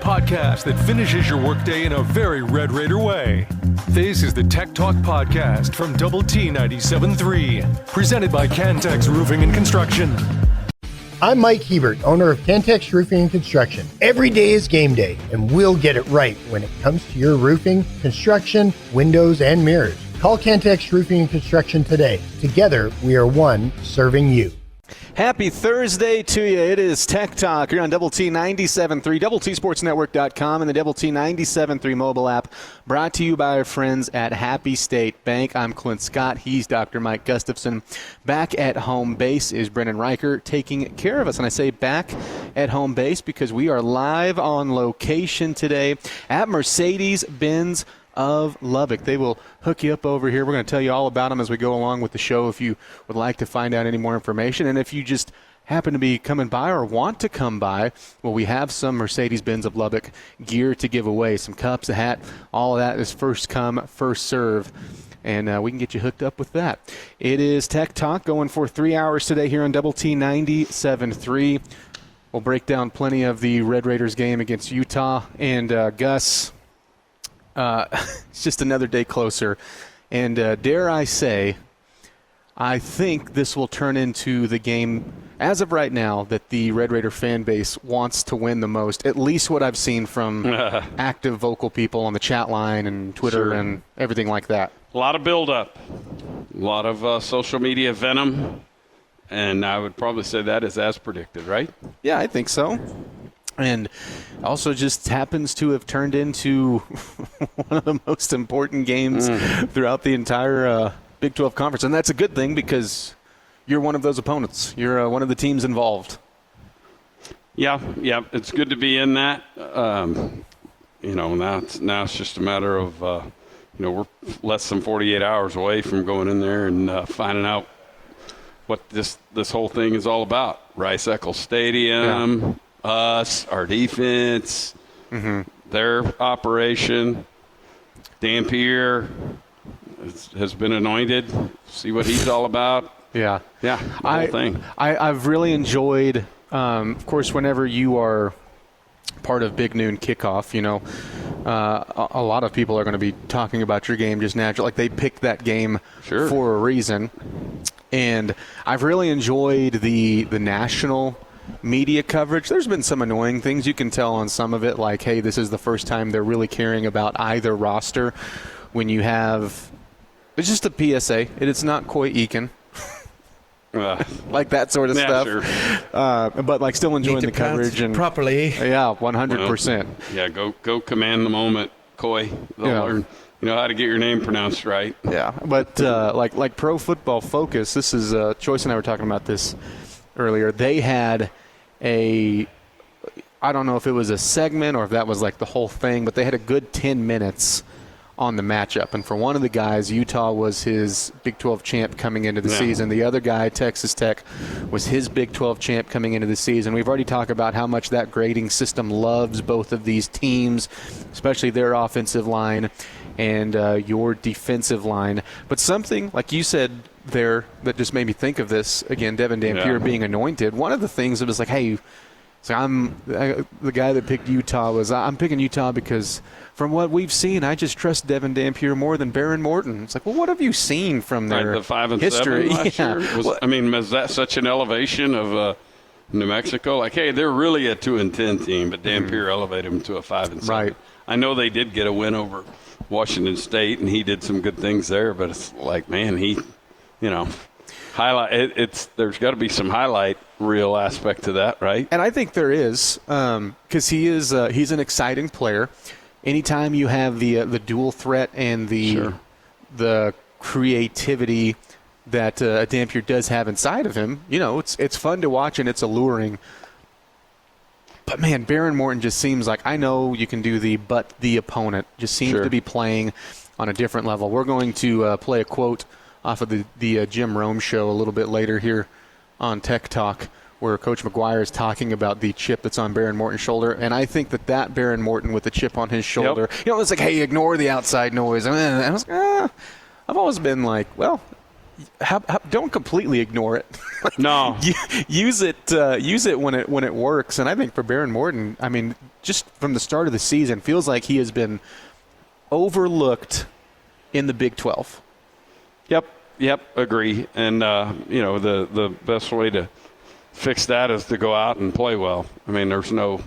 podcast that finishes your workday in a very Red Raider way. This is the Tech Talk Podcast from Double T 97.3, presented by Cantex Roofing and Construction. I'm Mike Hebert, owner of Cantex Roofing and Construction. Every day is game day, and we'll get it right when it comes to your roofing, construction, windows, and mirrors. Call Cantex Roofing and Construction today. Together, we are one serving you. Happy Thursday to you. It is Tech Talk. You're on Double T 97.3, DoubleTSportsNetwork.com, and the Double T 97.3 mobile app, brought to you by our friends at Happy State Bank. I'm Clint Scott. He's Dr. Mike Gustafson. Back at home base is Brendan Riker taking care of us. And I say back at home base because we are live on location today at Mercedes-Benz of Lubbock. They will hook you up over here. We're going to tell you all about them as we go along with the show if you would like to find out any more information. And if you just happen to be coming by or want to come by, well, we have some Mercedes-Benz of Lubbock gear to give away. Some cups, a hat, all of that is first come, first serve. And we can get you hooked up with that. It is Tech Talk going for 3 hours today here on Double T 97.3. We'll break down plenty of the Red Raiders game against Utah. And Gus, it's just another day closer. And dare I say, I think this will turn into the game, as of right now, that the Red Raider fan base wants to win the most, at least what I've seen from active vocal people on the chat line and Twitter and everything like that. A lot of build-up, a lot of social media venom, and I would probably say that is as predicted, right? Yeah, I think so. And also just happens to have turned into one of the most important games throughout the entire Big 12 Conference. And that's a good thing because you're one of those opponents. You're one of the teams involved. Yeah, it's good to be in that. Now it's just a matter of, we're less than 48 hours away from going in there and finding out what this whole thing is all about. Rice-Eccles Stadium. Yeah. Us, our defense, their operation. Dan has been anointed. See what he's all about. Yeah, the whole thing. I've really enjoyed, of course, whenever you are part of Big Noon Kickoff, a lot of people are going to be talking about your game just naturally. Like they picked that game for a reason. And I've really enjoyed the national media coverage. There's been some annoying things you can tell on some of it, like, hey, this is the first time they're really caring about either roster. When you have, it's just a PSA. It's not Coy Eakin. Like that sort of stuff. Sure. But like still enjoying the coverage and properly. Yeah, 100%. Yeah, go command the moment, Coy. They'll learn. How to get your name pronounced right. Yeah, but like Pro Football Focus, this is Choice and I were talking about this earlier. They had I don't know if it was a segment or if that was like the whole thing, but they had a good 10 minutes on the matchup. And for one of the guys, Utah was his Big 12 champ coming into the season. The other guy, Texas Tech, was his Big 12 champ coming into the season. We've already talked about how much that grading system loves both of these teams, especially their offensive line and your defensive line. But something, like you said there, that just made me think of this, again, Devin Dampier being anointed. One of the things that was like, hey, the guy that picked Utah I'm picking Utah because from what we've seen, I just trust Devin Dampier more than Baron Morton. It's like, well, what have you seen from their the 5-7 history? last year? Was that such an elevation of New Mexico? Like, hey, they're really a 2-10 team, but Dampier elevated them to a 5-7. Right. I know they did get a win over Washington State, and he did some good things there, but it's like, man, highlight. There's got to be some highlight reel aspect to that, right? And I think there is, because he's an exciting player. Anytime you have the dual threat and the creativity that Dampier does have inside of him, it's fun to watch and it's alluring. But, man, Baron Morton just seems like, I know you can do the opponent just seems to be playing on a different level. We're going to play a quote off of the Jim Rome show a little bit later here on Tech Talk, where Coach McGuire is talking about the chip that's on Baron Morton's shoulder. And I think that Baron Morton with the chip on his shoulder, it's like, hey, ignore the outside noise. And I was like, I've always been like, well, don't completely ignore it. No. use it when it works. And I think for Baron Morton, I mean, just from the start of the season, feels like he has been overlooked in the Big 12. Yep, agree. And, the best way to fix that is to go out and play well. I mean, there's no,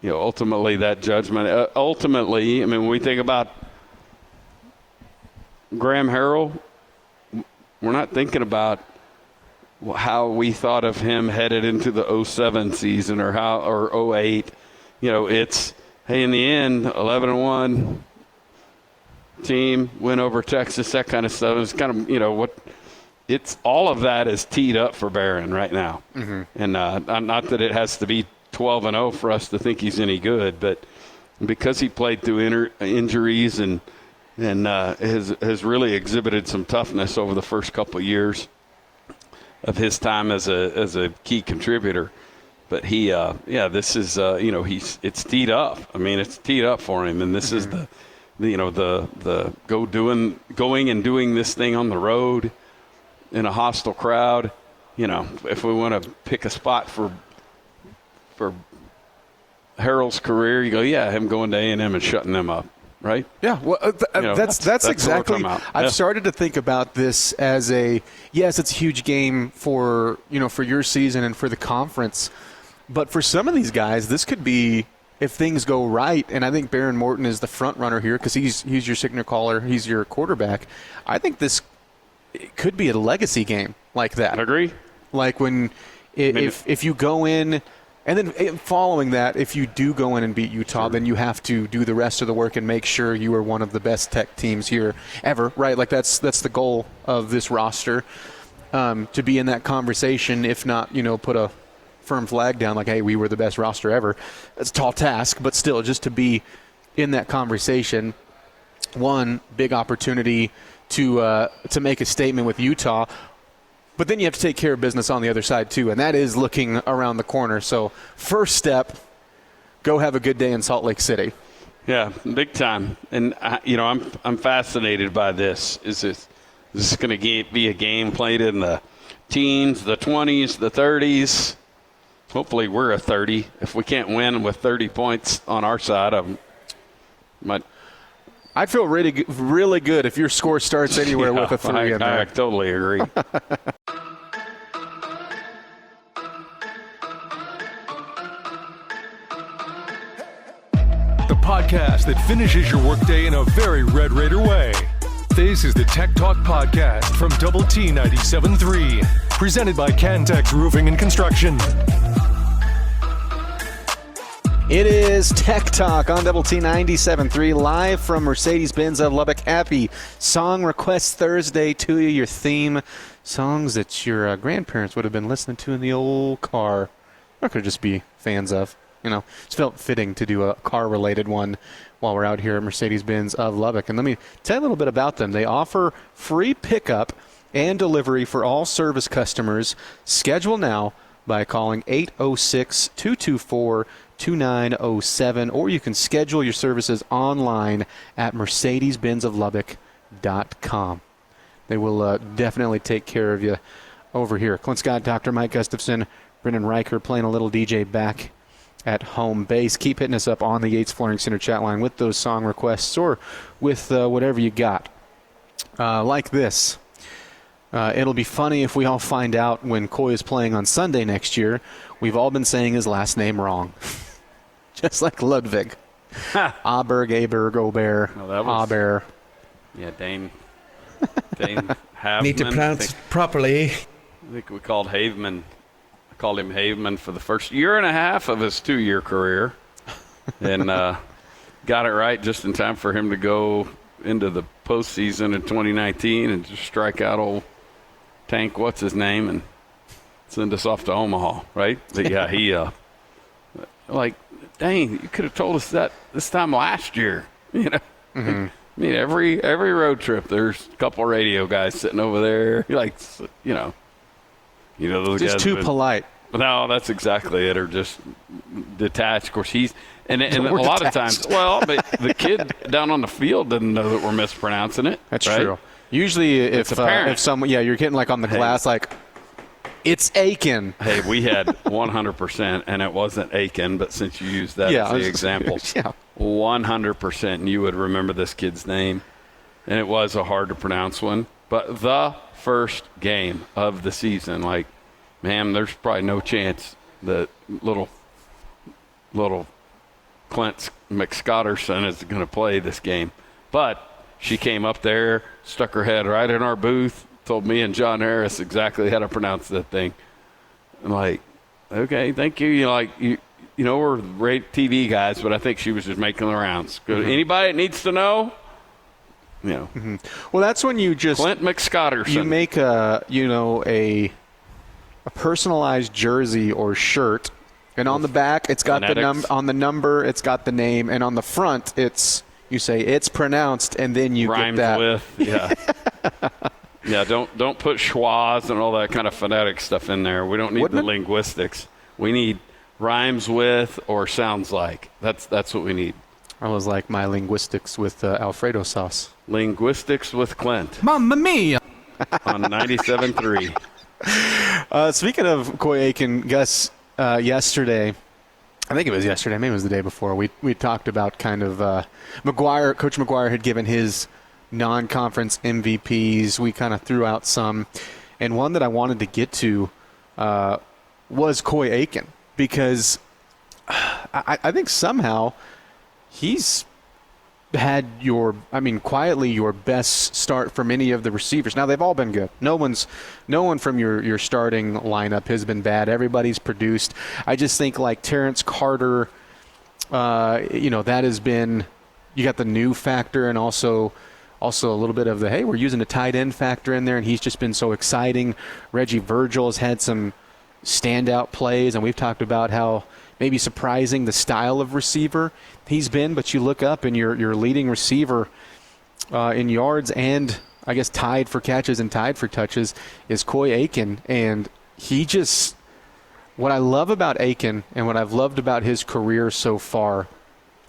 ultimately that judgment. Ultimately, I mean, when we think about Graham Harrell, we're not thinking about how we thought of him headed into the 07 season or 08. It's, hey, in the end, 11-1 team, win over Texas, that kind of stuff. It's kind of, it's all of that is teed up for Barron right now. Mm-hmm. And not that it has to be 12-0 for us to think he's any good, but because he played through injuries and has really exhibited some toughness over the first couple of years of his time as a key contributor. But this is it's teed up. I mean, it's teed up for him, and this is the going and doing this thing on the road in a hostile crowd. If we want to pick a spot for Harrell's career, you go, him going to A&M and shutting them up. Right? Yeah, well, that's exactly. I've started to think about this as it's a huge game for your season and for the conference, but for some of these guys, this could be, if things go right, and I think Baron Morton is the front runner here because he's your signal caller, he's your quarterback. I think this could be a legacy game like that. I agree. Like if you go in. And then following that, if you do go in and beat Utah, then you have to do the rest of the work and make sure you are one of the best Tech teams here ever, right? Like that's the goal of this roster, to be in that conversation, if not, put a firm flag down like, hey, we were the best roster ever. It's a tall task, but still, just to be in that conversation. One, big opportunity to make a statement with Utah. But then you have to take care of business on the other side, too, and that is looking around the corner. So first step, go have a good day in Salt Lake City. Yeah, big time. And, I'm fascinated by this. Is this going to be a game played in the teens, the 20s, the 30s? Hopefully we're a 30. If we can't win with 30 points on our side, I'd feel really, really good if your score starts anywhere with a 3 in there. I totally agree. The podcast that finishes your workday in a very Red Raider way. This is the Tech Talk Podcast from Double T 97.3, presented by Cantex Roofing and Construction. It is Tech Talk on Double T 97.3, live from Mercedes-Benz of Lubbock. Happy Song Request Thursday to you. Your theme songs that your grandparents would have been listening to in the old car, or could just be fans of. It's felt fitting to do a car-related one while we're out here at Mercedes-Benz of Lubbock. And let me tell you a little bit about them. They offer free pickup and delivery for all service customers. Schedule now by calling 806-224-2907, or you can schedule your services online at mercedes-benzoflubbock.com. They will definitely take care of you over here. Clint Scott, Dr. Mike Gustafson, Brendan Riker playing a little DJ back at home base. Keep hitting us up on the Yates Flooring Center chat line with those song requests or with whatever you got. Like this. It'll be funny if we all find out when Coy is playing on Sunday next year, we've all been saying his last name wrong. Just like Ludwig. Aberg, Aubert, Aber. Yeah, Dane Haveman. Need to pronounce properly. I think we called Haveman. I called him Haveman for the first year and a half of his 2-year career. And got it right just in time for him to go into the postseason in 2019 and just strike out old Tank, what's his name, and send us off to Omaha, right? But yeah, he dang, you could have told us that this time last year. Mm-hmm. I mean, every road trip, there's a couple radio guys sitting over there. Those just guys too polite. No, that's exactly it. Or just detached. Of course, he's and a lot of times. Well, but the kid down on the field doesn't know that we're mispronouncing it. That's right? true. Usually if someone, you're getting like on the glass, like, it's Eakin. Hey, we had 100%, and it wasn't Eakin, but since you used that as the example, 100%, and you would remember this kid's name, and it was a hard-to-pronounce one. But the first game of the season, like, man, there's probably no chance that little Clint Scotterson is going to play this game. But she came up there, stuck her head right in our booth, told me and John Harris exactly how to pronounce that thing. I'm like, okay, thank you. You know, we're great TV guys, but I think she was just making the rounds. Anybody that needs to know, you know. Mm-hmm. Well, that's when you just Clint McScotterson. You make a personalized jersey or shirt, and on the back it's got on the number it's got the name, and on the front you say it's pronounced, and then you rhymes get that. With yeah. Don't put schwas and all that kind of phonetic stuff in there. We don't need linguistics. We need rhymes with or sounds like. That's what we need. I was like my linguistics with Alfredo sauce. Linguistics with Clint. Mamma mia! On 97.3. Speaking of Coy Eakin, Gus, yesterday, I think it was yesterday, maybe it was the day before, we talked about kind of Coach McGuire had given his non-conference MVPs. We kind of threw out some, and one that I wanted to get to was Coy Eakin, because I think somehow he's had quietly your best start from any of the receivers. Now, they've all been good. No one from your starting lineup has been bad. Everybody's produced. I just think like Terrence Carter, that has been, you got the new factor, and also a little bit of the, hey, we're using a tight end factor in there, and he's just been so exciting. Reggie Virgil has had some standout plays, and we've talked about how maybe surprising the style of receiver he's been, but you look up and your leading receiver in yards and I guess tied for catches and tied for touches is Coy Eakin. And what I love about Eakin and what I've loved about his career so far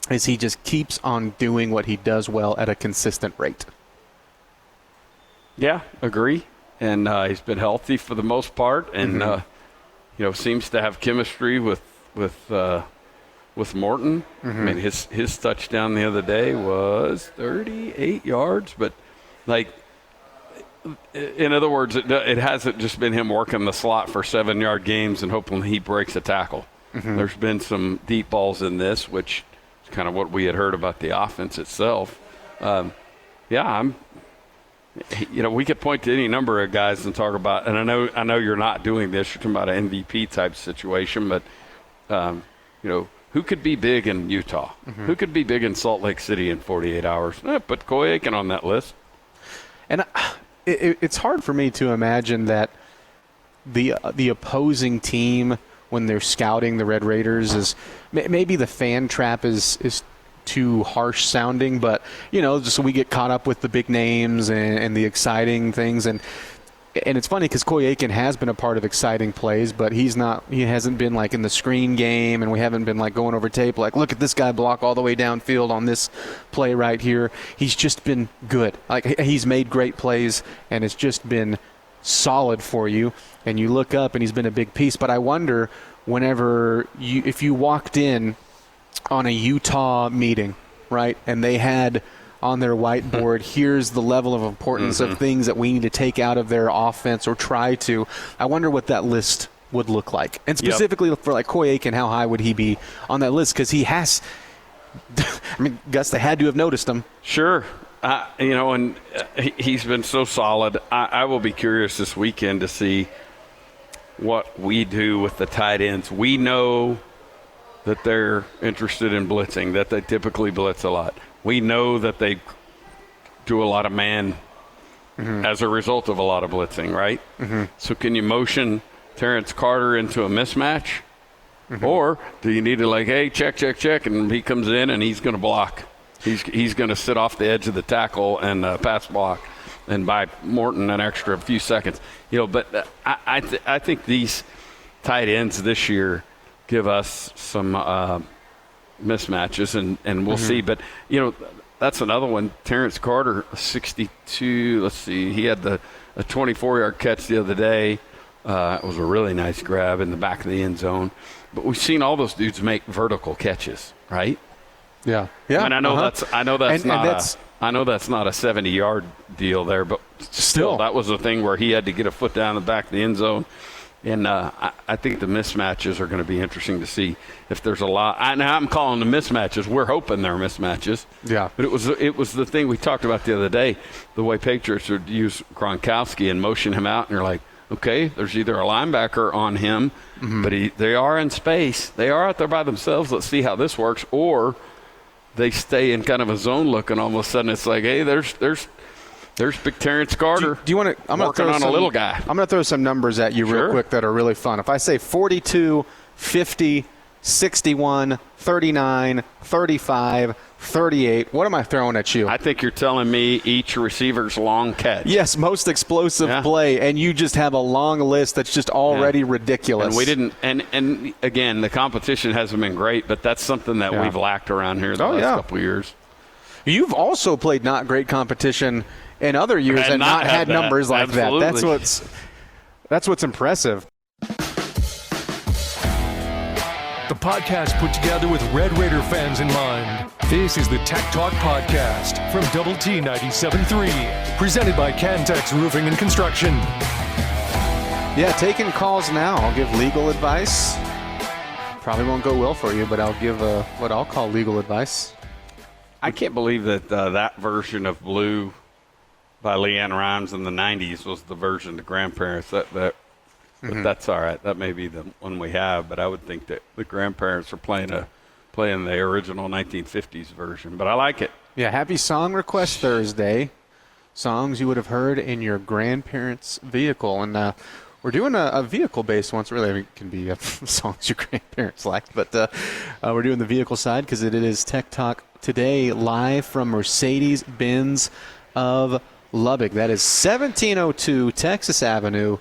is he just keeps on doing what he does well at a consistent rate. Yeah, agree. And he's been healthy for the most part, and seems to have chemistry with Morton. I mean, his touchdown the other day was 38 yards, but like, in other words, it hasn't just been him working the slot for 7-yard games and hoping he breaks a tackle. There's been some deep balls in this, which is kind of what we had heard about the offense itself. We could point to any number of guys and talk about, and I know you're not doing this. You're talking about an MVP type situation, but who could be big in Utah? Who could be big in Salt Lake City in 48 hours? Put Coy Eakin on that list. And it's hard for me to imagine that the opposing team, when they're scouting the Red Raiders, is maybe the fan trap is too harsh sounding, but just so we get caught up with the big names and the exciting things, and it's funny because Coy Eakin has been a part of exciting plays, but he hasn't been like in the screen game, and we haven't been like going over tape like, look at this guy block all the way downfield on this play right here. He's just been good. Like, he's made great plays, and it's just been solid for you, and you look up and he's been a big piece. But I wonder if you walked in on a Utah meeting, right, and they had on their whiteboard, here's the level of importance of things that we need to take out of their offense or try to. I wonder what that list would look like. And specifically for like Coy Eakin, how high would he be on that list? Because he has, Gus, they had to have noticed him. Sure. And he's been so solid. I will be curious this weekend to see what we do with the tight ends. We know that they're interested in blitzing, that they typically blitz a lot. We know that they do a lot of man as a result of a lot of blitzing, right? So can you motion Terrence Carter into a mismatch? Or do you need to hey, check, and he comes in and he's going to block. He's going to sit off the edge of the tackle and pass block and buy Morton an extra few seconds. But I think these tight ends this year give us some mismatches, and we'll see. But, that's another one. Terrence Carter, 62. Let's see. He had a 24-yard catch the other day. It was a really nice grab in the back of the end zone. But we've seen all those dudes make vertical catches, right? Yeah. I mean, I know that's not a 70-yard deal there, but still, that was a thing where he had to get a foot down the back of the end zone. And I think the mismatches are going to be interesting to see if there's a lot. I'm calling them mismatches. We're hoping they're mismatches. Yeah. But it was the thing we talked about the other day, the way Patriots would use Gronkowski and motion him out, and you're like, okay, there's either a linebacker on him, but they are in space. They are out there by themselves. Let's see how this works. Or they stay in kind of a zone look, and all of a sudden it's like, hey, there's big Terrence Carter. Do you want to? I'm working on a little guy. I'm going to throw some numbers at you real quick that are really fun. If I say 42, 50, 61, 39, 35, 38, what am I throwing at you? I think you're telling me each receiver's long catch. Yes, most explosive play, and you just have a long list that's just already ridiculous. And we didn't. And again, the competition hasn't been great, but that's something that we've lacked around here the last couple of years. You've also played not great competition in other years and not had numbers like that. That's what's impressive. The podcast put together with Red Raider fans in mind. This is the Tech Talk Podcast from Double T 97.3, presented by Cantex Roofing and Construction. Yeah, taking calls now. I'll give legal advice. Probably won't go well for you, but I'll give what I'll call legal advice. I can't believe that that version of Blue by Leanne Rimes in the 90s was the version to grandparents. But that's all right. That may be the one we have, but I would think that the grandparents are playing the original 1950s version. But I like it. Yeah, happy Song Request Thursday. Songs you would have heard in your grandparents' vehicle. And we're doing a vehicle-based one. Really, I mean, it can be songs your grandparents liked. But we're doing the vehicle side because it is Tech Talk today, live from Mercedes-Benz of Lubbock. That is 1702 Texas Avenue.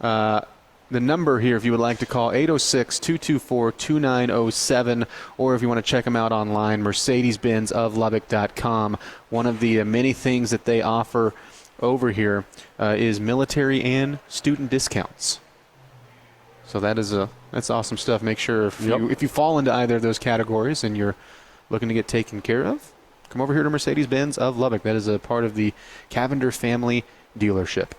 The number here, if you would like to call, 806-224-2907, or if you want to check them out online, mercedes-benzoflubbock.com. One of the many things that they offer over here is military and student discounts. So that's awesome stuff. Make sure if you fall into either of those categories and you're looking to get taken care of, come over here to Mercedes-Benz of Lubbock. That is a part of the Cavender family dealership.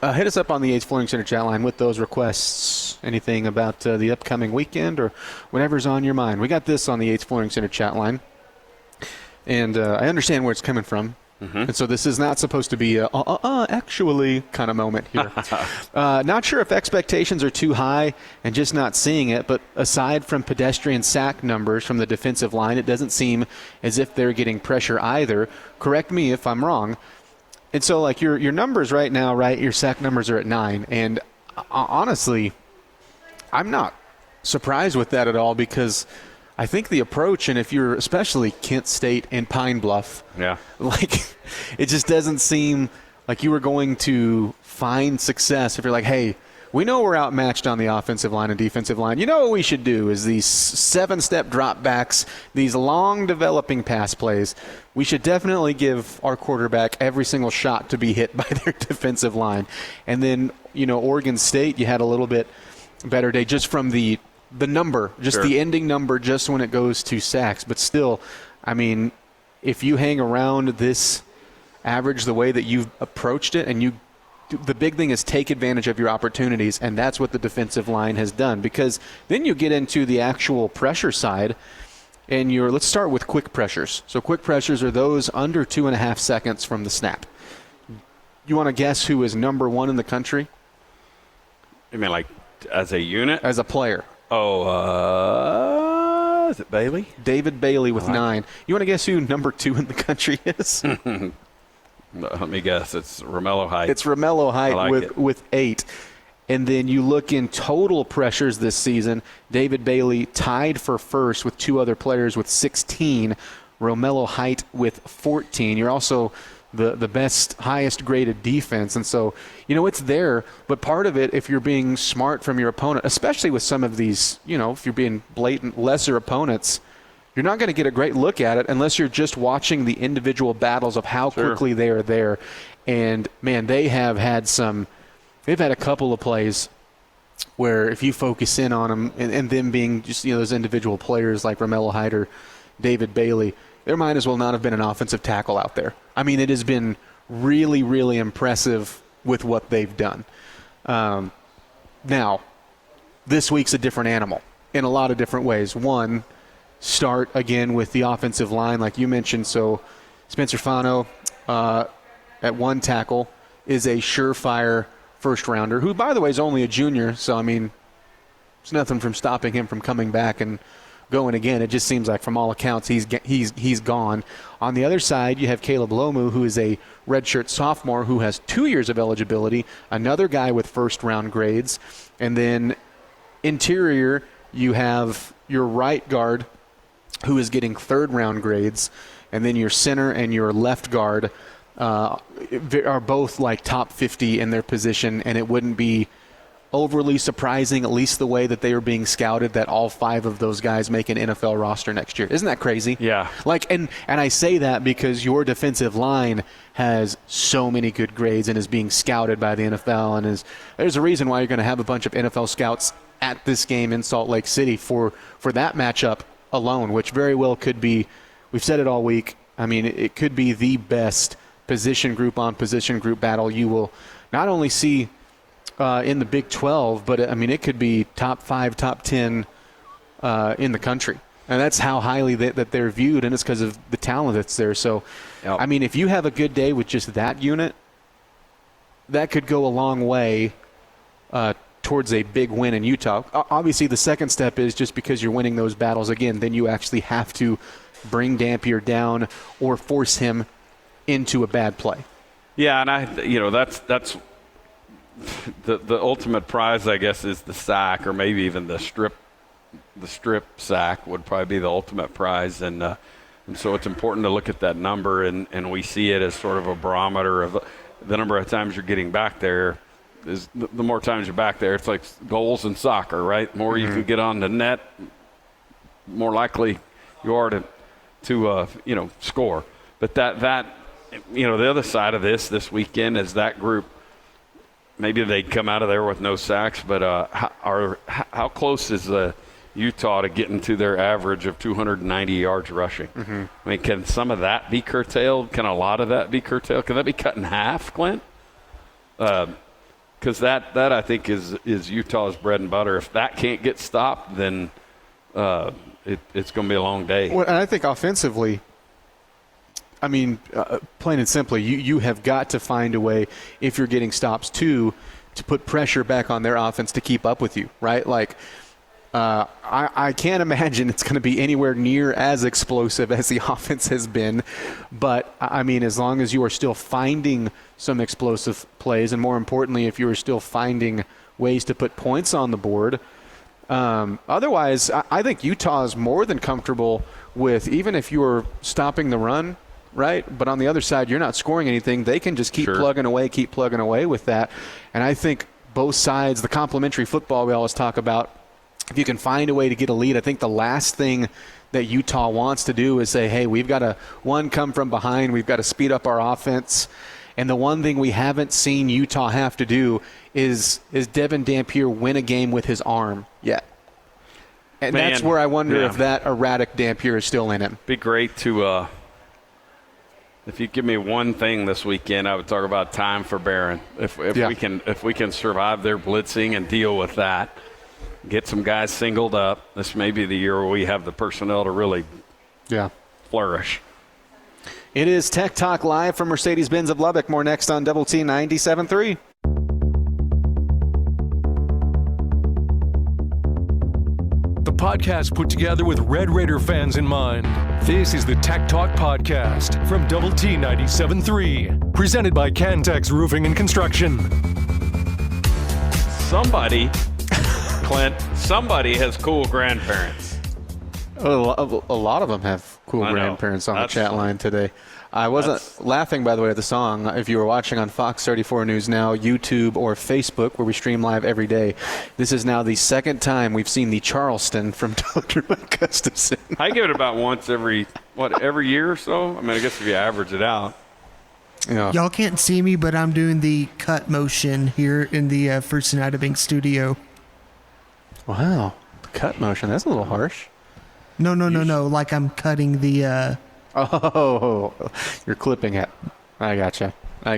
Hit us up on the Yates Flooring Center chat line with those requests. Anything about the upcoming weekend or whatever's on your mind. We got this on the Yates Flooring Center chat line. And I understand where it's coming from. And so this is not supposed to be actually kind of moment here. Not sure if expectations are too high and just not seeing it, but aside from pedestrian sack numbers from the defensive line, it doesn't seem as if they're getting pressure either. Correct me if I'm wrong. And so, like, your numbers right now, right, your sack numbers are at 9. And honestly, I'm not surprised with that at all because I think the approach, and if you're especially Kent State and Pine Bluff, like, it just doesn't seem like you were going to find success if you're like, hey, we know we're outmatched on the offensive line and defensive line. You know what we should do is these 7-step drop backs, these long developing pass plays. We should definitely give our quarterback every single shot to be hit by their defensive line. And then, Oregon State, you had a little bit better day just from the number, just the ending number, just when it goes to sacks. But still, I mean, if you hang around this average the way that you've approached it, and the big thing is take advantage of your opportunities, and that's what the defensive line has done. Because then you get into the actual pressure side, and let's start with quick pressures. So quick pressures are those under 2.5 seconds from the snap. You want to guess who is number 1 in the country? You mean like as a unit? As a player. Oh, is it Bailey? David Bailey with 9. You want to guess who number 2 in the country is? Let me guess. It's Romello Height. It's Romello Height with 8. And then you look in total pressures this season, David Bailey tied for first with 2 other players with 16. Romello Height with 14. You're also the best, highest graded defense. And so, it's there. But part of it, if you're being smart from your opponent, especially with some of these, if you're being blatant lesser opponents, you're not going to get a great look at it unless you're just watching the individual battles of how quickly they are there. And, man, they've had a couple of plays where if you focus in on them and them being just, those individual players like Romello Hyder, David Bailey, there might as well not have been an offensive tackle out there. I mean, it has been really, really impressive with what they've done. Now, this week's a different animal in a lot of different ways. One, start again with the offensive line, like you mentioned. So Spencer Fano at one tackle is a surefire first-rounder, who, by the way, is only a junior. So, I mean, there's nothing from stopping him from coming back and going again. It just seems like, from all accounts, he's gone. On the other side, you have Caleb Lomu, who is a redshirt sophomore who has 2 years of eligibility, another guy with first-round grades. And then interior, you have your right guard, who is getting third-round grades, and then your center and your left guard are both like top 50 in their position, and it wouldn't be overly surprising, at least the way that they are being scouted, that all 5 of those guys make an NFL roster next year. Isn't that crazy? Yeah. And I say that because your defensive line has so many good grades and is being scouted by the NFL, and there's a reason why you're going to have a bunch of NFL scouts at this game in Salt Lake City for that matchup alone, which very well could be, we've said it all week, I mean, it could be the best position group on position group battle you will not only see in the Big 12, but I mean, it could be top 5, top 10 in the country. And that's how highly that they're viewed, and it's because of the talent that's there. So, yep. I mean, if you have a good day with just that unit, that could go a long way towards a big win in Utah. Obviously, the second step is, just because you're winning those battles again, then you actually have to bring Dampier down or force him into a bad play. Yeah, and that's the ultimate prize, I guess, is the sack, or maybe even the strip sack would probably be the ultimate prize. And so it's important to look at that number, and we see it as sort of a barometer of the number of times you're getting back there. Is the more times you're back there, it's like goals in soccer, right? The more you can get on the net, more likely you are to score. But that the other side of this weekend is that group. Maybe they'd come out of there with no sacks, but how close is Utah to getting to their average of 290 yards rushing? Mm-hmm. I mean, can some of that be curtailed? Can a lot of that be curtailed? Can that be cut in half, Clint? Because that I think is Utah's bread and butter. If that can't get stopped, then it's going to be a long day. Well, and I think offensively, I mean, plain and simply, you have got to find a way, if you're getting stops to put pressure back on their offense to keep up with you, right? Like, I can't imagine it's going to be anywhere near as explosive as the offense has been. But, I mean, as long as you are still finding some explosive plays, and more importantly, if you are still finding ways to put points on the board, otherwise, I think Utah is more than comfortable with, even if you are stopping the run, right? But on the other side, you're not scoring anything. They can just keep plugging away with that. And I think both sides, the complementary football we always talk about, if you can find a way to get a lead, I think the last thing that Utah wants to do is say, hey, we've got to, come from behind. We've got to speed up our offense. And the one thing we haven't seen Utah have to do is Devin Dampier win a game with his arm yet. And that's where I wonder if that erratic Dampier is still in him. Be great to if you give me one thing this weekend, I would talk about time for Barron. If we can survive their blitzing and deal with that, get some guys singled up, this may be the year where we have the personnel to really flourish. It is Tech Talk live from Mercedes-Benz of Lubbock. More next on Double T 97.3. The podcast put together with Red Raider fans in mind. This is the Tech Talk Podcast from Double T 97.3, presented by Cantex Roofing and Construction. Somebody, Clint, has cool grandparents. A lot of them have cool grandparents on the chat line today. I wasn't laughing, by the way, at the song. If you were watching on Fox 34 News Now, YouTube, or Facebook, where we stream live every day, this is now the second time we've seen the Charleston from Dr. Gustafson. I give it about once every year or so? I mean, I guess if you average it out. Yeah. Y'all can't see me, but I'm doing the cut motion here in the First United Bank studio. Wow. The cut motion. That's a little harsh. No. Like I'm cutting the... Oh, you're clipping it. I gotcha. I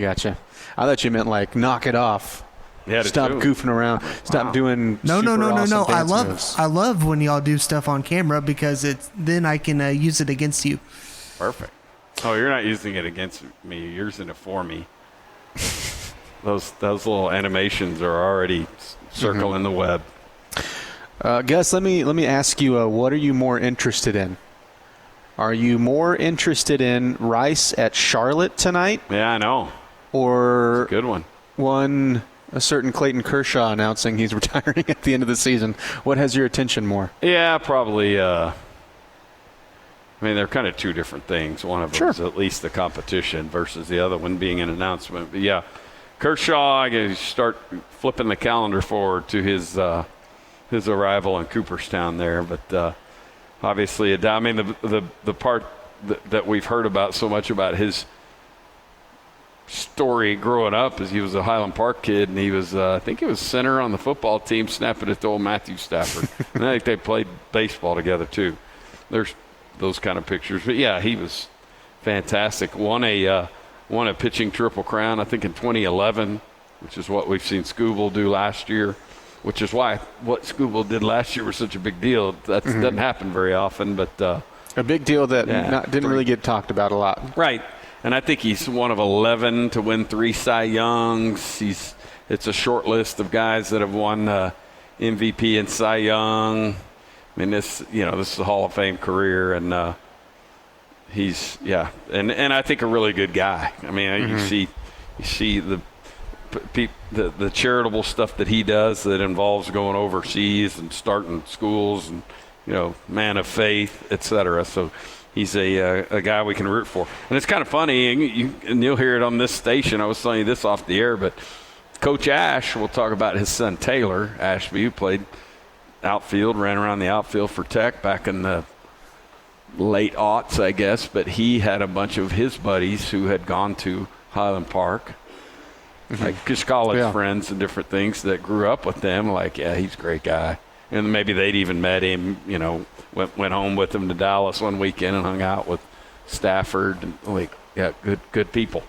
thought you meant like knock it off. Yeah, Stop goofing around. Stop doing No. awesome I dance moves. love when y'all do stuff on camera because then I can use it against you. Perfect. Oh, you're not using it against me. You're using it for me. Those little animations are already circling the web. Gus, let me ask you, what are you more interested in? Are you more interested in Rice at Charlotte tonight? Yeah, I know. Or good one. A certain Clayton Kershaw announcing he's retiring at the end of the season. What has your attention more? Yeah, probably. I mean, they're kind of two different things. One of them is at least the competition versus the other one being an announcement. But yeah, Kershaw, I guess, start flipping the calendar forward to his arrival in Cooperstown there. But obviously, I mean, the part that we've heard about so much about his story growing up is he was a Highland Park kid, and he was, I think he was center on the football team, snapping it to old Matthew Stafford. And I think they played baseball together, too. There's those kind of pictures. But, yeah, he was fantastic. Won a pitching Triple Crown, I think, in 2011, which is what we've seen Scooble do last year. Which is why what Scooble did last year was such a big deal. That doesn't happen very often, but a big deal that didn't really get talked about a lot. Right, and I think he's one of 11 to win 3 Cy Youngs. It's a short list of guys that have won MVP and Cy Young. I mean, this is a Hall of Fame career, and he's and I think a really good guy. I mean, you see the charitable stuff that he does that involves going overseas and starting schools and, man of faith, etc. So he's a guy we can root for. And it's kind of funny, and you'll hear it on this station. I was telling you this off the air, but Coach Ash will talk about his son Taylor Ashby, who played outfield, ran around the outfield for Tech back in the late aughts, I guess. But he had a bunch of his buddies who had gone to Highland Park, like just college friends and different things that grew up with them. Like, yeah, he's a great guy. And maybe they'd even met him, went home with him to Dallas one weekend and hung out with Stafford. And good people.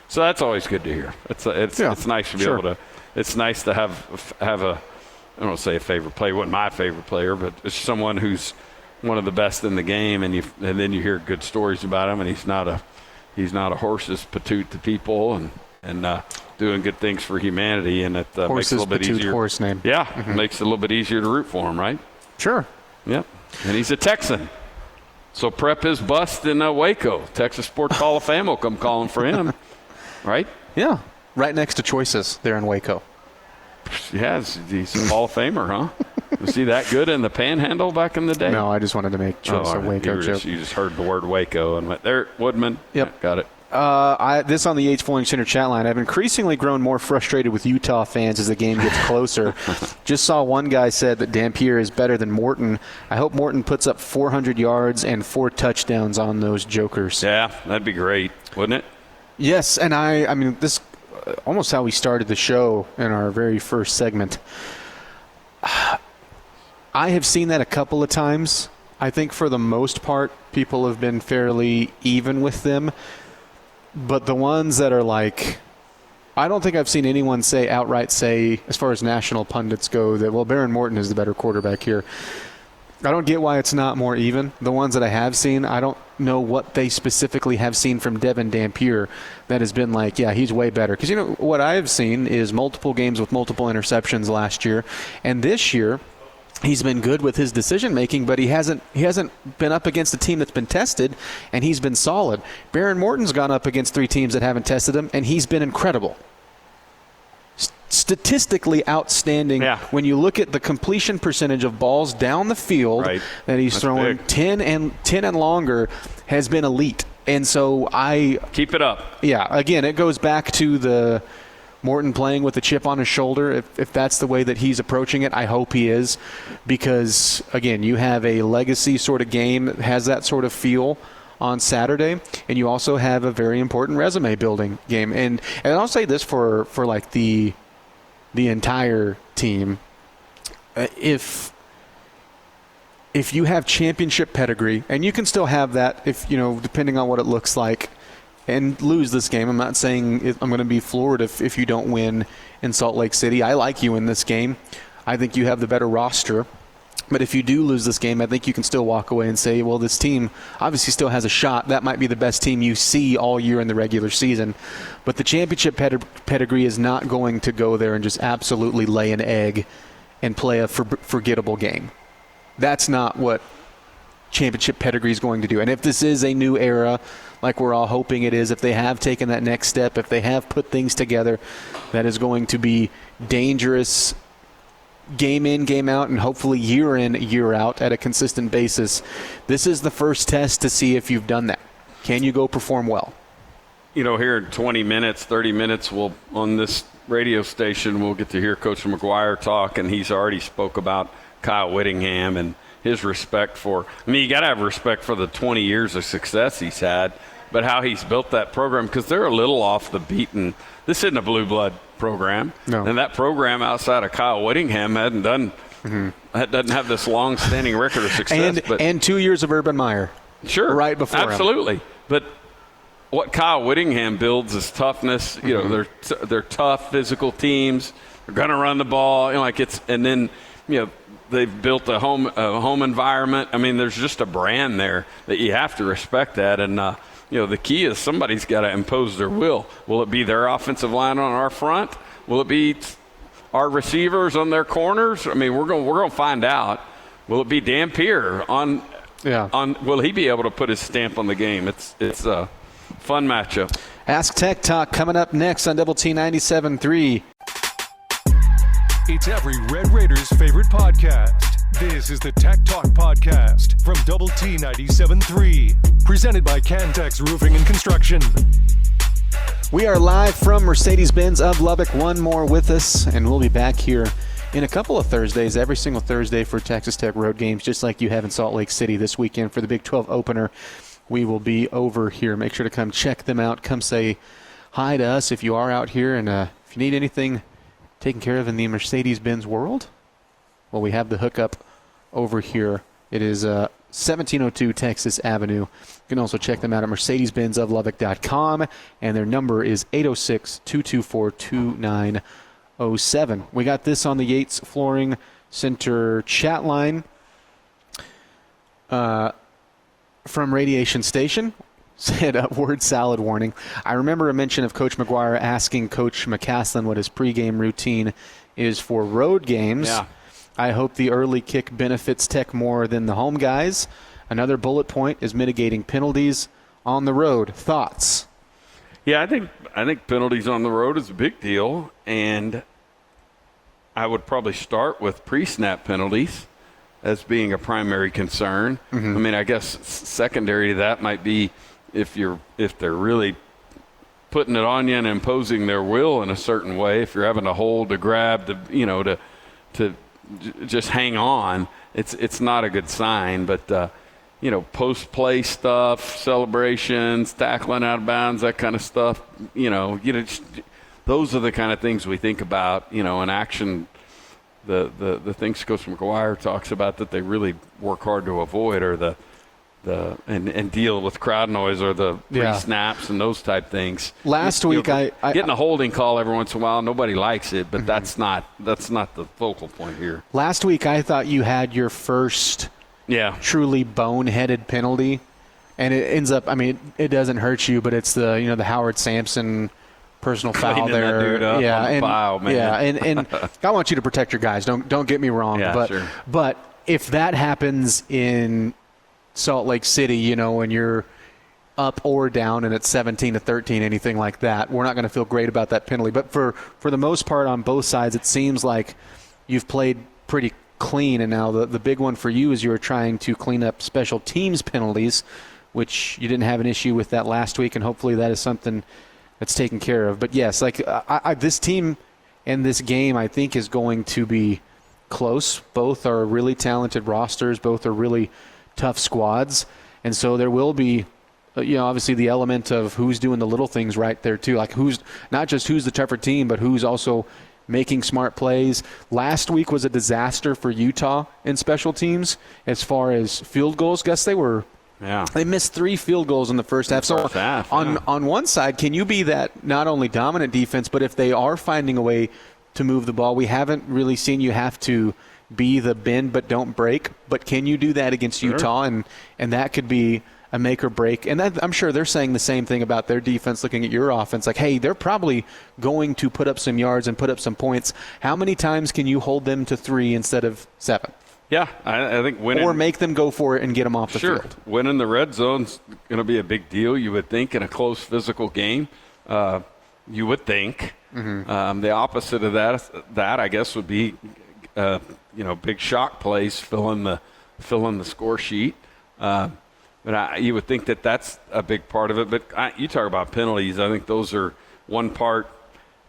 So that's always good to hear. It's nice to be able to. It's nice to have a. I don't want to say a favorite player. Wasn't my favorite player, but it's someone who's one of the best in the game, and then you hear good stories about him. And he's not a horse's patoot to people, and doing good things for humanity, and it makes it a little bit easier. Horse name. Yeah, makes it a little bit easier to root for him, right? Sure. Yep. And he's a Texan. So prep his bust in Waco. Texas Sports Hall of Fame will come calling for him, right? Yeah. Right next to Choices there in Waco. Yeah, he's a Hall of Famer, huh? Was he that good in the Panhandle back in the day? No, I just wanted to make a Waco joke. You just heard the word Waco and went, there, Woodman. Yep. Got it. This on the Yates Flooring Center chat line. I've increasingly grown more frustrated with Utah fans as the game gets closer. Just saw one guy said that Dampier is better than Morton. I hope Morton puts up 400 yards and 4 touchdowns on those jokers. Yeah, that'd be great, wouldn't it? Yes, and I mean, this almost how we started the show in our very first segment. I have seen that a couple of times. I think for the most part, people have been fairly even with them. But the ones that are like, I don't think I've seen anyone outright say, as far as national pundits go, that, well, Baron Morton is the better quarterback here. I don't get why it's not more even. The ones that I have seen, I don't know what they specifically have seen from Devin Dampier that has been like, yeah, he's way better. Because, what I have seen is multiple games with multiple interceptions last year. And this year, he's been good with his decision-making, but he hasn't been up against a team that's been tested, and he's been solid. Baron Morton's gone up against 3 teams that haven't tested him, and he's been incredible. Statistically outstanding. Yeah. When you look at the completion percentage of balls down the field that he's throwing, big. 10 and longer has been elite. And so keep it up. Yeah, again, it goes back to the Morton playing with a chip on his shoulder. If that's the way that he's approaching it, I hope he is, because, again, you have a legacy sort of game that has that sort of feel on Saturday, and you also have a very important resume building game. And I'll say this for like the entire team. If you have championship pedigree, and you can still have that if, depending on what it looks like, and lose this game. I'm not saying I'm going to be floored if you don't win in Salt Lake City. I like you in this game. I think you have the better roster. But if you do lose this game, I think you can still walk away and say, well, this team obviously still has a shot. That might be the best team you see all year in the regular season. But the championship pedigree is not going to go there and just absolutely lay an egg and play a forgettable game. That's not what championship pedigree is going to do. And if this is a new era, like we're all hoping it is, if they have taken that next step, if they have put things together, that is going to be dangerous game in, game out, and hopefully year in, year out at a consistent basis. This is the first test to see if you've done that. Can you go perform well? Here in 20 minutes, 30 minutes, on this radio station, we'll get to hear Coach McGuire talk, and he's already spoke about Kyle Whittingham and his respect for – you got to have respect for the 20 years of success he's had, but how he's built that program, because they're a little off the beaten. This isn't a blue blood program. No. And that program outside of Kyle Whittingham doesn't have this long-standing record of success. And 2 years of Urban Meyer. Sure. Right before absolutely. him. But what Kyle Whittingham builds is toughness. They're tough physical teams. They're going to run the ball. And then they've built a home environment. There's just a brand there that you have to respect that. And the key is somebody's got to impose their will. Will it be their offensive line on our front? Will it be our receivers on their corners? We're going to find out. Will it be Dan Pierre on? Will he be able to put his stamp on the game? It's a fun matchup. Ask Tech Talk coming up next on Double T 97.3. It's every Red Raiders' favorite podcast. This is the Tech Talk Podcast from Double T 97.3, presented by Cantex Roofing and Construction. We are live from Mercedes-Benz of Lubbock. One more with us, and we'll be back here in a couple of Thursdays, every single Thursday for Texas Tech road games, just like you have in Salt Lake City this weekend for the Big 12 opener. We will be over here. Make sure to come check them out. Come say hi to us if you are out here, and if you need anything taken care of in the Mercedes-Benz world, well, we have the hookup over here. It is 1702 Texas Avenue. You can also check them out at mercedes-benzoflubbock.com, and their number is 806-224-2907. We got this on the Yates Flooring Center chat line from Radiation Station. Said word salad warning. I remember a mention of Coach McGuire asking Coach McCaslin what his pregame routine is for road games. Yeah. I hope the early kick benefits Tech more than the home guys. Another bullet point is mitigating penalties on the road. Thoughts? Yeah, I think penalties on the road is a big deal, and I would probably start with pre-snap penalties as being a primary concern. Mm-hmm. I guess secondary to that might be if they're really putting it on you and imposing their will in a certain way. If you're having to hold, to grab, to just hang on, it's not a good sign. But post-play stuff, celebrations, tackling out of bounds, that kind of stuff. Those are the kind of things we think about. In action. The things Coach McGuire talks about that they really work hard to avoid are the deal with crowd noise or the pre-snaps and those type things. Last week, getting a holding call every once in a while, nobody likes it, but that's not the focal point here. Last week, I thought you had your first truly boneheaded penalty, and it ends up. It doesn't hurt you, but it's the Howard Sampson personal foul there. That dude up on the pile, man. Yeah, and I want you to protect your guys. Don't get me wrong. Sure. But if that happens in Salt Lake City, when you're up or down and it's 17-13, anything like that, we're not going to feel great about that penalty. But for the most part on both sides, it seems like you've played pretty clean. And now the big one for you is you're trying to clean up special teams penalties, which you didn't have an issue with that last week, and hopefully that is something that's taken care of. But yes, like this team and this game, I think, is going to be close. Both are really talented rosters. Both are really tough squads. And so there will be, obviously the element of who's doing the little things right there too. Like who's the tougher team, but who's also making smart plays. Last week was a disaster for Utah in special teams as far as field goals. Guess they missed 3 field goals in the first half. So on one side, can you be that not only dominant defense, but if they are finding a way to move the ball, we haven't really seen you have to be the bend but don't break. But can you do that against Utah? And that could be a make or break. And I'm sure they're saying the same thing about their defense looking at your offense. Like, hey, they're probably going to put up some yards and put up some points. How many times can you hold them to 3 instead of 7? Yeah, I think winning. Or make them go for it and get them off the field. Winning the red zone's going to be a big deal, you would think, in a close physical game. You would think. Mm-hmm. The opposite of that I guess, would be, big shock plays filling the score sheet. But you would think that that's a big part of it. But you talk about penalties. I think those are one part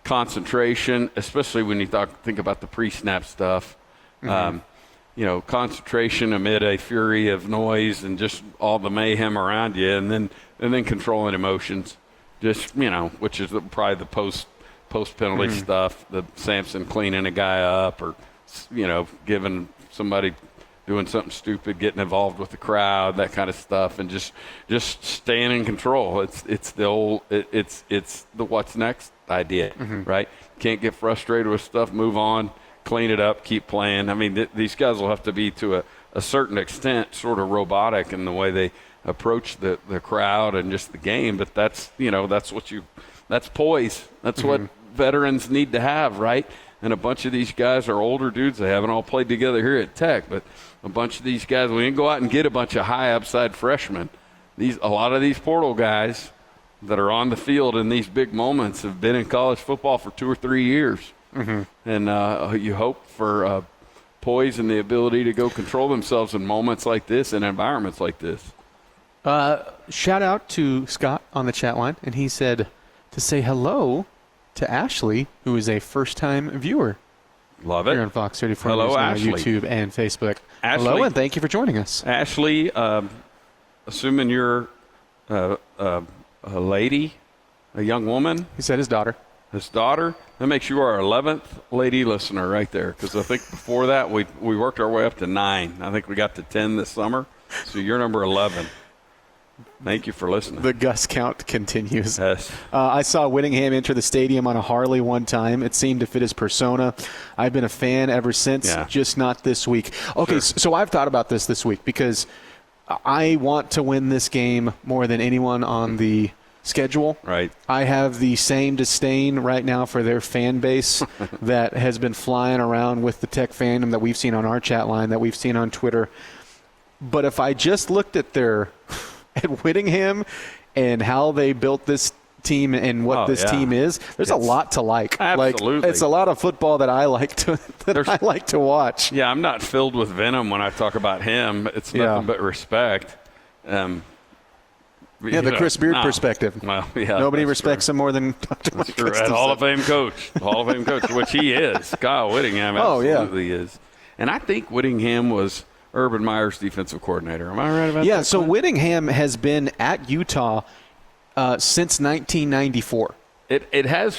concentration, especially when you think about the pre-snap stuff. Mm-hmm. Concentration amid a fury of noise and just all the mayhem around you, and then controlling emotions. Just which is probably the post penalty mm-hmm. stuff. The Sampson cleaning a guy up, or giving somebody doing something stupid, getting involved with the crowd, that kind of stuff, and just staying in control. It's the what's next idea, mm-hmm. right? Can't get frustrated with stuff. Move on, clean it up, keep playing. I mean, these guys will have to be to a certain extent sort of robotic in the way they approach the crowd and just the game. But that's poise. That's mm-hmm. what veterans need to have, right? And a bunch of these guys are older dudes. They haven't all played together here at Tech, but a bunch of these guys, we didn't go out and get a bunch of high upside freshmen. A lot of these portal guys that are on the field in these big moments have been in college football for 2 or 3 years. Mm-hmm. And you hope for poise and the ability to go control themselves in moments like this and environments like this. Shout out to Scott on the chat line, and he said to say hello to Ashley, who is a first-time viewer. Love it. Here on Fox 34 Hello, News Now, Ashley. YouTube and Facebook. Ashley, hello, and thank you for joining us. Ashley, assuming you're a lady, a young woman. He said his daughter. His daughter. That makes you our 11th lady listener right there, because I think before that we worked our way up to 9. I think we got to 10 this summer. So you're number 11. Thank you for listening. The Gus count continues. Yes. I saw Whittingham enter the stadium on a Harley one time. It seemed to fit his persona. I've been a fan ever since, just not this week. Okay, so I've thought about this week because I want to win this game more than anyone on the schedule. Right. I have the same disdain right now for their fan base that has been flying around with the Tech fandom that we've seen on our chat line, that we've seen on Twitter. But if I just looked at at Whittingham and how they built this team and what team is, there's a lot to like. Absolutely. Like, it's a lot of football that I like to watch. Yeah, I'm not filled with venom when I talk about him. It's nothing but respect. The Chris Beard perspective. Well, yeah, nobody respects him more than Dr. Mike Gustafson. Hall of Fame coach, which he is. Kyle Whittingham absolutely is. And I think Whittingham was Urban Meyer's defensive coordinator. Am I right about that? Yeah, so Whittingham has been at Utah since 1994. It has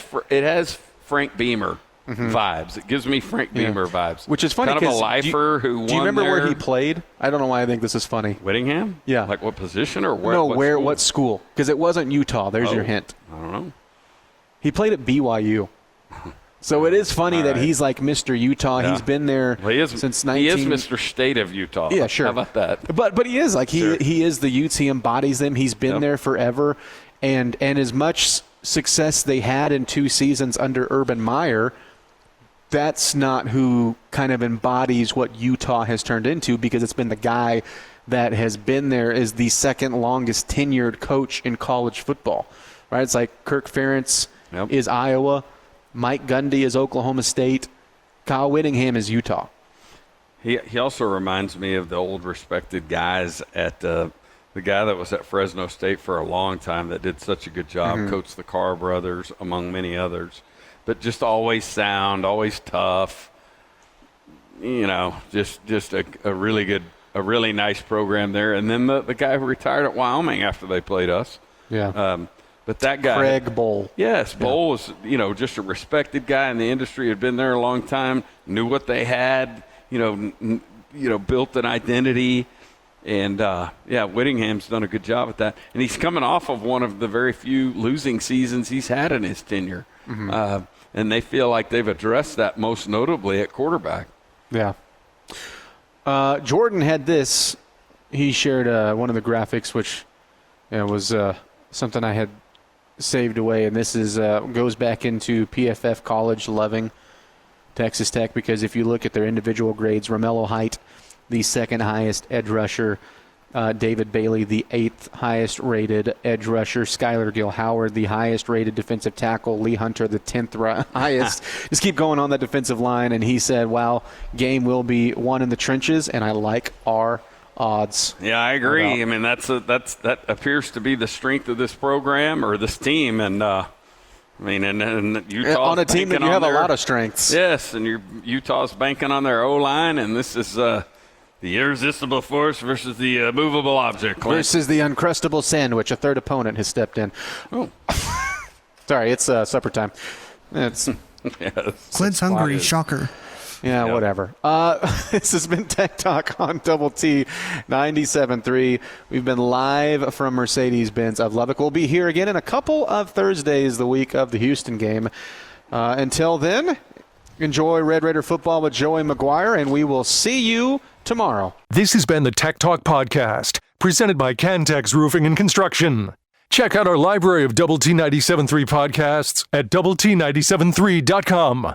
Frank Beamer vibes. It gives me Frank Beamer vibes. Which is funny because kind of a lifer who won. Do you remember there. Where he played? I don't know why I think this is funny. Whittingham? Yeah. Like what position or where? No, what school? Because it wasn't Utah. There's your hint. I don't know. He played at BYU. So it is funny that he's like Mr. Utah. Yeah. He's been there since 19. He is Mr. State of Utah. Yeah, sure. How about that? But he is like he is the Utes. He embodies them. He's been there forever, and as much success they had in 2 seasons under Urban Meyer, that's not who kind of embodies what Utah has turned into, because it's been the guy that has been there as the second longest tenured coach in college football. Right? It's like Kirk Ferentz is Iowa. Mike Gundy is Oklahoma State. Kyle Whittingham is Utah. He also reminds me of the old respected guys at the guy that was at Fresno State for a long time that did such a good job, coached the Carr brothers, among many others. But just always sound, always tough. Just a really nice program there. And then the guy who retired at Wyoming after they played us. Yeah. But that guy, Craig Bowl. Yes, Bowl was, just a respected guy in the industry, had been there a long time, knew what they had, built an identity. And, Whittingham's done a good job at that. And he's coming off of one of the very few losing seasons he's had in his tenure. And they feel like they've addressed that most notably at quarterback. Yeah. Jordan had this. He shared one of the graphics, which was something I had saved away. And this is goes back into PFF College loving Texas Tech, because if you look at their individual grades, Romello Height, the second highest edge rusher, David Bailey, the 8th highest rated edge rusher, Skylar Gill-Howard, the highest rated defensive tackle, Lee Hunter, the 10th highest. Just keep going on that defensive line. And he said, wow, game will be won in the trenches, and I like our odds. Yeah, I agree. I mean, that appears to be the strength of this program or this team. And and Utah's on a team that you have a lot of strengths. Yes, and Utah's banking on their O-line, and this is the irresistible force versus the movable object. Clint. Versus the uncrustable sandwich. A third opponent has stepped in. Oh, sorry, it's supper time. It's Clint's hungry. Shocker. Yeah, whatever. This has been Tech Talk on Double T 97.3. We've been live from Mercedes-Benz of Lubbock. We'll be here again in a couple of Thursdays the week of the Houston game. Until then, enjoy Red Raider football with Joey McGuire, and we will see you tomorrow. This has been the Tech Talk Podcast, presented by Cantex Roofing and Construction. Check out our library of Double T 97.3 podcasts at doublet97.3.com.